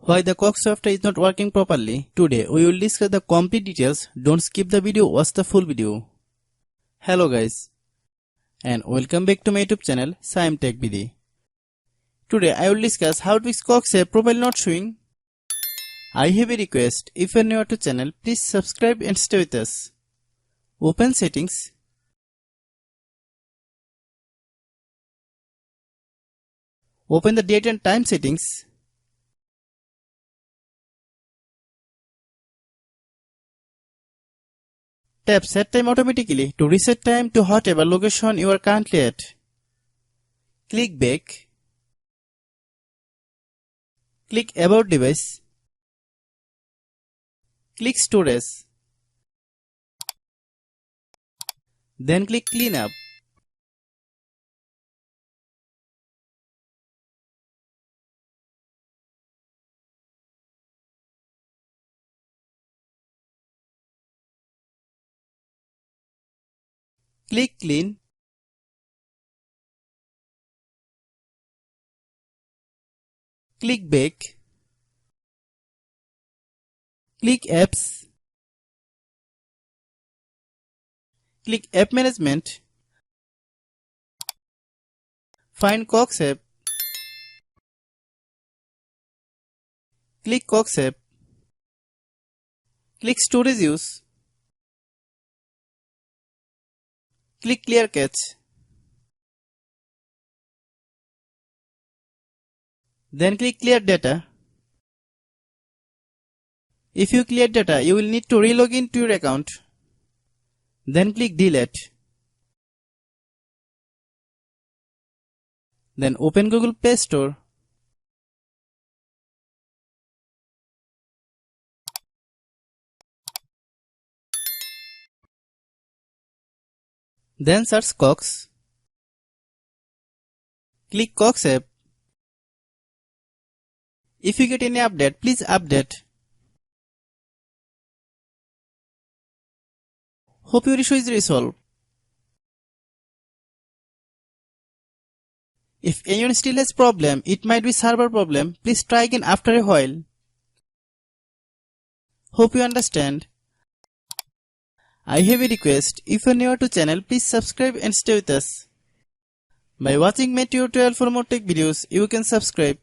Why the Cox software is not working properly. Today we will discuss the complete details. Don't skip the video, watch the full video. Hello guys and welcome back to my YouTube channel Shaem Tech BD. Today I will discuss how to fix Cox profile not showing. I have a request. If you are new to channel, please subscribe and stay with us. Open settings. Open the date and time settings. Tap set time automatically to reset time to whatever location you are currently at. Click back. Click about device. Click storage. Then click clean up. Click clean. Click back. Click apps. Click app management. Find Cox app. Click Cox app. Click storage use. Click clear cache. Then click clear data. If you clear data, you will need to relog into your account. Then click delete. Then open Google Play Store. Then search Cox. Click Cox app. If you get any update, please update. Hope your issue is resolved. If anyone still has problem, it might be server problem. Please try again after a while. Hope you understand. I have a request. If you are new to channel, please subscribe and stay with us. By watching my tutorial for more tech videos, you can subscribe.